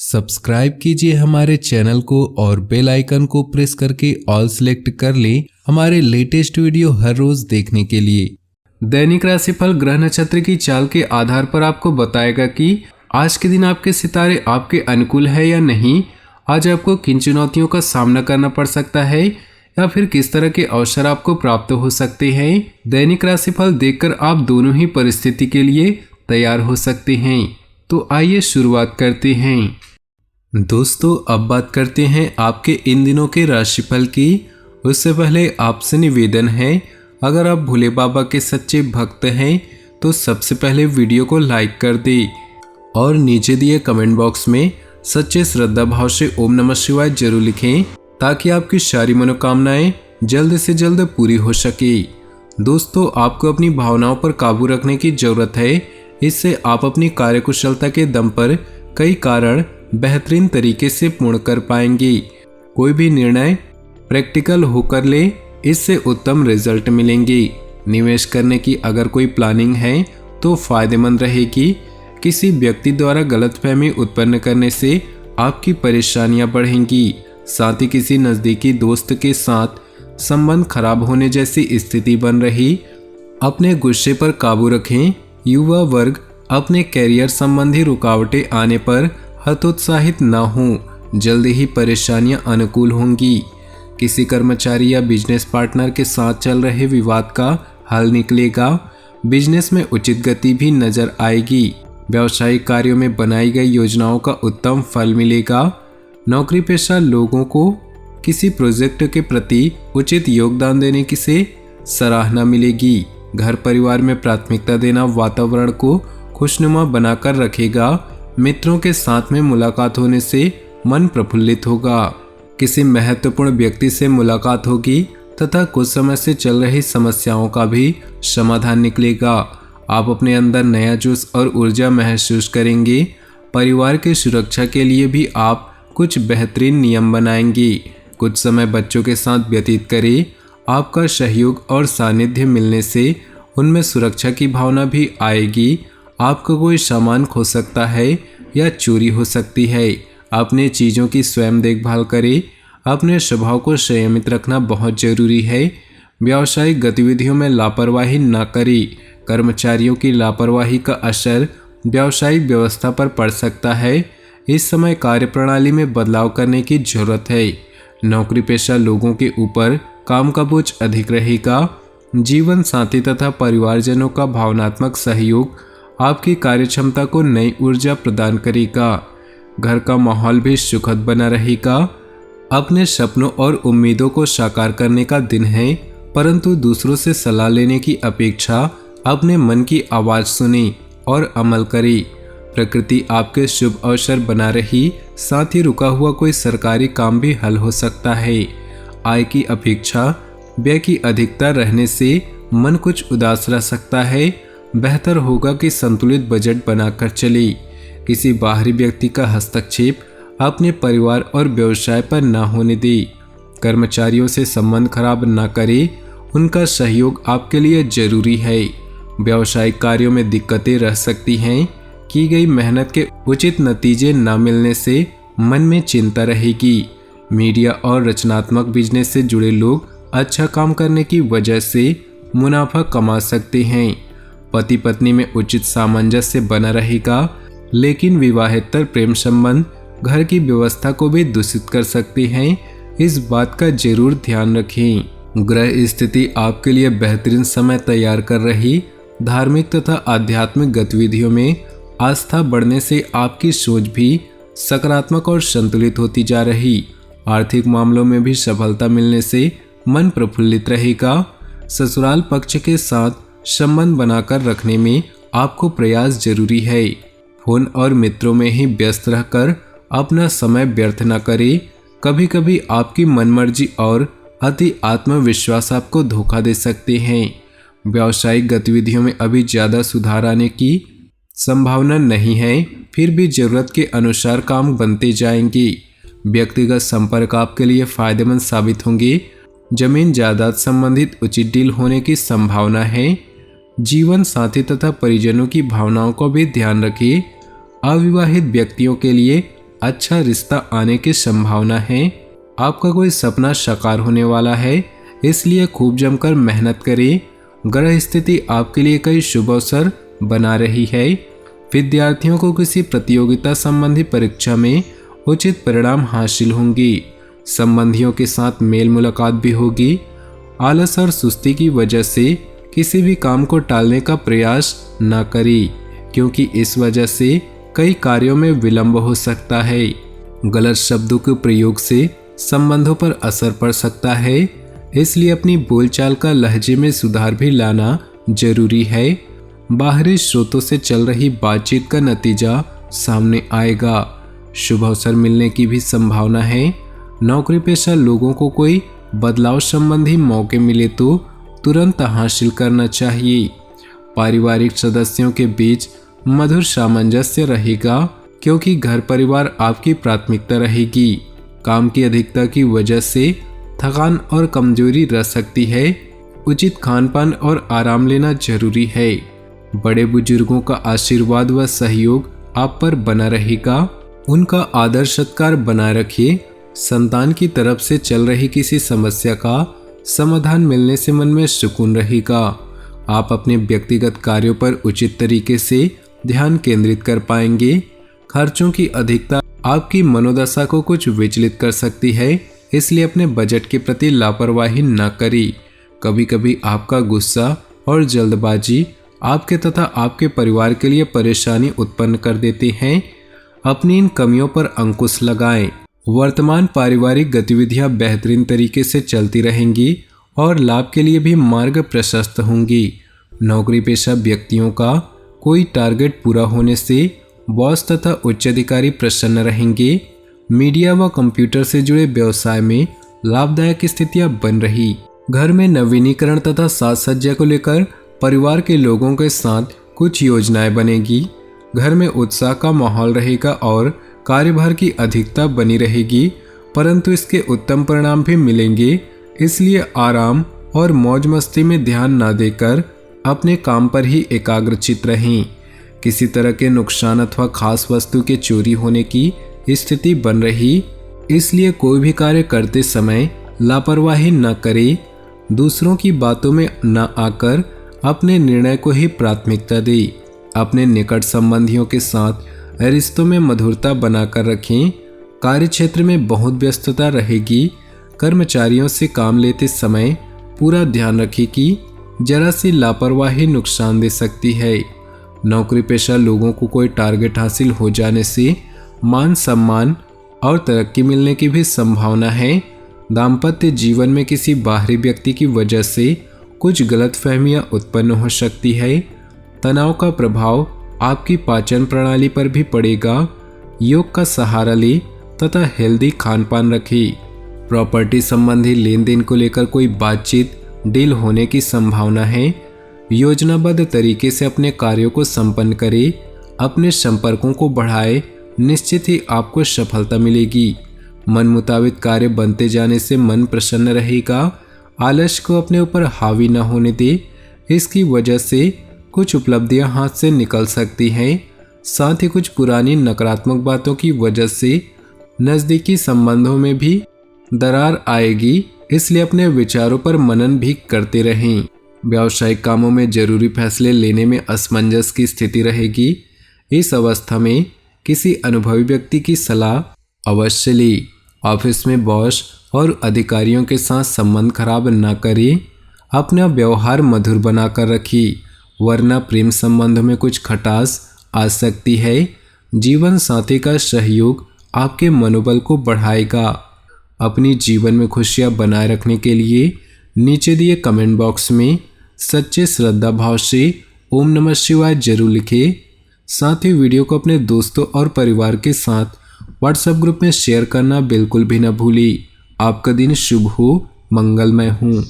Subscribe कीजिए हमारे channel को और बेल आइकन को प्रेस करके ऑल सेलेक्ट कर लें हमारे लेटेस्ट वीडियो हर रोज देखने के लिए। दैनिक राशिफल ग्रह नक्षत्र की चाल के आधार पर आपको बताएगा कि आज के दिन आपके सितारे आपके अनुकूल है या नहीं, आज आपको किन चुनौतियों का सामना करना पड़ सकता है या फिर किस तरह के अवसर आपको प्राप्त हो सकते हैं। दैनिक राशिफल देखकर आप दोनों ही परिस्थिति के लिए तैयार हो सकते हैं। तो आइए शुरुआत करते हैं। दोस्तों, अब बात करते हैं आपके इन दिनों के राशिफल की। उससे पहले आपसे निवेदन है, अगर आप भोले बाबा के सच्चे भक्त हैं तो सबसे पहले वीडियो को लाइक कर दें और नीचे दिए कमेंट बॉक्स में सच्चे श्रद्धा भाव से ओम नमः शिवाय जरूर लिखें ताकि आपकी सारी मनोकामनाएं जल्द से जल्द पूरी हो सके। दोस्तों, आपको अपनी भावनाओं पर काबू रखने की जरूरत है। इससे आप अपनी कार्यकुशलता के दम पर कई कारण बेहतरीन तरीके से पूर्ण कर पाएंगे। कोई भी निर्णय प्रैक्टिकल होकर ले, इससे उत्तम रिजल्ट मिलेंगे। निवेश करने की अगर कोई प्लानिंग है तो फायदेमंद रहेगी। किसी व्यक्ति द्वारा गलतफहमी उत्पन्न करने से आपकी परेशानियां बढ़ेंगी। साथ ही किसी नजदीकी दोस्त के साथ संबंध खराब होने जैसी स्थिति बन रही। अपने गुस्से पर काबू रखें। युवा वर्ग अपने कैरियर संबंधी रुकावटें आने पर हतोत्साहित न हों, जल्द ही परेशानियां अनुकूल होंगी। किसी कर्मचारी या बिजनेस पार्टनर के साथ चल रहे विवाद का हल निकलेगा। बिजनेस में उचित गति भी नजर आएगी। व्यावसायिक कार्यों में बनाई गई योजनाओं का उत्तम फल मिलेगा। नौकरी पेशा लोगों को किसी प्रोजेक्ट के प्रति उचित योगदान देने की से सराहना मिलेगी। घर परिवार में प्राथमिकता देना वातावरण को खुशनुमा बनाकर रखेगा। मित्रों के साथ में मुलाकात होने से मन प्रफुल्लित होगा। किसी महत्वपूर्ण व्यक्ति से मुलाकात होगी तथा कुछ समय से चल रही समस्याओं का भी समाधान निकलेगा। आप अपने अंदर नया जोश और ऊर्जा महसूस करेंगे। परिवार की सुरक्षा के लिए भी आप कुछ बेहतरीन नियम बनाएंगे। कुछ समय बच्चों के साथ व्यतीत करें। आपका सहयोग और सानिध्य मिलने से उनमें सुरक्षा की भावना भी आएगी। आपका कोई सामान खो सकता है या चोरी हो सकती है। अपने चीज़ों की स्वयं देखभाल करें। अपने स्वभाव को संयमित रखना बहुत जरूरी है। व्यावसायिक गतिविधियों में लापरवाही न करें। कर्मचारियों की लापरवाही का असर व्यावसायिक व्यवस्था पर पड़ सकता है। इस समय कार्यप्रणाली में बदलाव करने की जरूरत है। नौकरी पेशा लोगों के ऊपर काम का बोझ अधिक रहेगा। जीवन साथी तथा परिवारजनों का भावनात्मक सहयोग आपकी कार्यक्षमता को नई ऊर्जा प्रदान करेगा। घर का माहौल भी सुखद बना रहेगा। अपने सपनों और उम्मीदों को साकार करने का दिन है, परंतु दूसरों से सलाह लेने की अपेक्षा अपने मन की आवाज़ सुने और अमल करें। प्रकृति आपके शुभ अवसर बना रही। साथ ही रुका हुआ कोई सरकारी काम भी हल हो सकता है। आय की अपेक्षा व्यय की अधिकता रहने से मन कुछ उदास रह सकता है। बेहतर होगा कि संतुलित बजट बनाकर चले। किसी बाहरी व्यक्ति का हस्तक्षेप अपने परिवार और व्यवसाय पर न होने दें। कर्मचारियों से संबंध खराब न करें, उनका सहयोग आपके लिए जरूरी है। व्यावसायिक कार्यों में दिक्कतें रह सकती हैं। की गई मेहनत के उचित नतीजे न मिलने से मन में चिंता रहेगी। मीडिया और रचनात्मक बिजनेस से जुड़े लोग अच्छा काम करने की वजह से मुनाफा कमा सकते हैं। पति पत्नी में उचित सामंजस्य बना रहेगा, लेकिन विवाहेतर प्रेम संबंध घर की व्यवस्था को भी दूषित कर सकते हैं। इस बात का जरूर ध्यान रखें। ग्रह स्थिति आपके लिए बेहतरीन समय तैयार कर रही। धार्मिक तथा आध्यात्मिक गतिविधियों में आस्था बढ़ने से आपकी सोच भी सकारात्मक और संतुलित होती जा रही। आर्थिक मामलों में भी सफलता मिलने से मन प्रफुल्लित रहेगा। ससुराल पक्ष के साथ संबंध बनाकर रखने में आपको प्रयास जरूरी है। फोन और मित्रों में ही व्यस्त रहकर अपना समय व्यर्थ न करें। कभी कभी आपकी मनमर्जी और अति आत्मविश्वास आपको धोखा दे सकते हैं। व्यावसायिक गतिविधियों में अभी ज़्यादा सुधार आने की संभावना नहीं है, फिर भी जरूरत के अनुसार काम बनते जाएंगे। व्यक्तिगत संपर्क आपके लिए फायदेमंद साबित होंगे। जमीन जायदाद संबंधित उचित डील होने की संभावना है। जीवन साथी तथा परिजनों की भावनाओं को भी ध्यान रखिए। अविवाहित व्यक्तियों के लिए अच्छा रिश्ता आने की संभावना है। आपका कोई सपना साकार होने वाला है, इसलिए खूब जमकर मेहनत करें। ग्रह स्थिति आपके लिए कई शुभ अवसर बना रही है। विद्यार्थियों को किसी प्रतियोगिता संबंधी परीक्षा में उचित परिणाम हासिल होंगे। संबंधियों के साथ मेल मुलाकात भी होगी। आलस और सुस्ती की वजह से किसी भी काम को टालने का प्रयास न करें, क्योंकि इस वजह से कई कार्यों में विलंब हो सकता है। गलत शब्दों के प्रयोग से संबंधों पर असर पड़ सकता है, इसलिए अपनी बोलचाल का लहजे में सुधार भी लाना जरूरी है। बाहरी स्रोतों से चल रही बातचीत का नतीजा सामने आएगा। शुभ अवसर मिलने की भी संभावना है। नौकरी पेशा लोगों को कोई बदलाव संबंधी मौके मिले तो तुरंत हासिल करना चाहिए। पारिवारिक सदस्यों के बीच मधुर सामंजस्य रहेगा, क्योंकि घर परिवार आपकी प्राथमिकता रहेगी। काम की अधिकता की वजह से थकान और कमजोरी रह सकती है। उचित खान पान और आराम लेना जरूरी है। बड़े बुजुर्गों का आशीर्वाद व सहयोग आप पर बना रहेगा। उनका आदर सत्कार बनाए रखिए। संतान की तरफ से चल रही किसी समस्या का समाधान मिलने से मन में सुकून रहेगा। आप अपने व्यक्तिगत कार्यों पर उचित तरीके से ध्यान केंद्रित कर पाएंगे। खर्चों की अधिकता आपकी मनोदशा को कुछ विचलित कर सकती है, इसलिए अपने बजट के प्रति लापरवाही न करें। कभी कभी आपका गुस्सा और जल्दबाजी आपके तथा आपके परिवार के लिए परेशानी उत्पन्न कर देते हैं। अपनी इन कमियों पर अंकुश लगाएं। वर्तमान पारिवारिक गतिविधियां बेहतरीन तरीके से चलती रहेंगी और लाभ के लिए भी मार्ग प्रशस्त होंगी। नौकरी पेशा व्यक्तियों का कोई टारगेट पूरा होने से बॉस तथा उच्च अधिकारी प्रसन्न रहेंगे। मीडिया व कंप्यूटर से जुड़े व्यवसाय में लाभदायक स्थितियां बन रही। घर में नवीनीकरण तथा साज सज्जा को लेकर परिवार के लोगों के साथ कुछ योजनाएं बनेगी। घर में उत्साह का माहौल रहेगा और कार्यभार की अधिकता बनी रहेगी, परंतु इसके उत्तम परिणाम भी मिलेंगे। इसलिए आराम और मौज मस्ती में ध्यान न देकर अपने काम पर ही एकाग्रचित रहें। किसी तरह के नुकसान अथवा खास वस्तु के चोरी होने की स्थिति बन रही, इसलिए कोई भी कार्य करते समय लापरवाही न करें। दूसरों की बातों में न आकर अपने निर्णय को ही प्राथमिकता दें। अपने निकट संबंधियों के साथ रिश्तों में मधुरता बनाकर रखें। कार्य क्षेत्र में बहुत व्यस्तता रहेगी। कर्मचारियों से काम लेते समय पूरा ध्यान रखें कि जरा सी लापरवाही नुकसान दे सकती है। नौकरी पेशा लोगों को कोई टारगेट हासिल हो जाने से मान सम्मान और तरक्की मिलने की भी संभावना है। दाम्पत्य जीवन में किसी बाहरी व्यक्ति की वजह से कुछ गलतफहमियां उत्पन्न हो सकती है। तनाव का प्रभाव आपकी पाचन प्रणाली पर भी पड़ेगा। योग का सहारा ले तथा हेल्दी खान पान रखें। प्रॉपर्टी संबंधी लेन देन को लेकर कोई बातचीत डील होने की संभावना है। योजनाबद्ध तरीके से अपने कार्यों को संपन्न करें। अपने संपर्कों को बढ़ाएं, निश्चित ही आपको सफलता मिलेगी। मन मुताबिक कार्य बनते जाने से मन प्रसन्न रहेगा। आलस्य को अपने ऊपर हावी न होने दे, इसकी वजह से कुछ उपलब्धियां हाथ से निकल सकती हैं। साथ ही कुछ पुरानी नकारात्मक बातों की वजह से नज़दीकी संबंधों में भी दरार आएगी, इसलिए अपने विचारों पर मनन भी करते रहें। व्यावसायिक कामों में जरूरी फैसले लेने में असमंजस की स्थिति रहेगी। इस अवस्था में किसी अनुभवी व्यक्ति की सलाह अवश्य लें। ऑफिस में बॉस और अधिकारियों के साथ संबंध खराब न करें। अपना व्यवहार मधुर बनाकर रखिए, वरना प्रेम संबंध में कुछ खटास आ सकती है। जीवन साथी का सहयोग आपके मनोबल को बढ़ाएगा। अपनी जीवन में खुशियां बनाए रखने के लिए नीचे दिए कमेंट बॉक्स में सच्चे श्रद्धा भाव से ओम नमः शिवाय जरूर लिखें। साथ ही वीडियो को अपने दोस्तों और परिवार के साथ व्हाट्सएप ग्रुप में शेयर करना बिल्कुल भी न भूलें। आपका दिन शुभ हो, मंगलमय हो।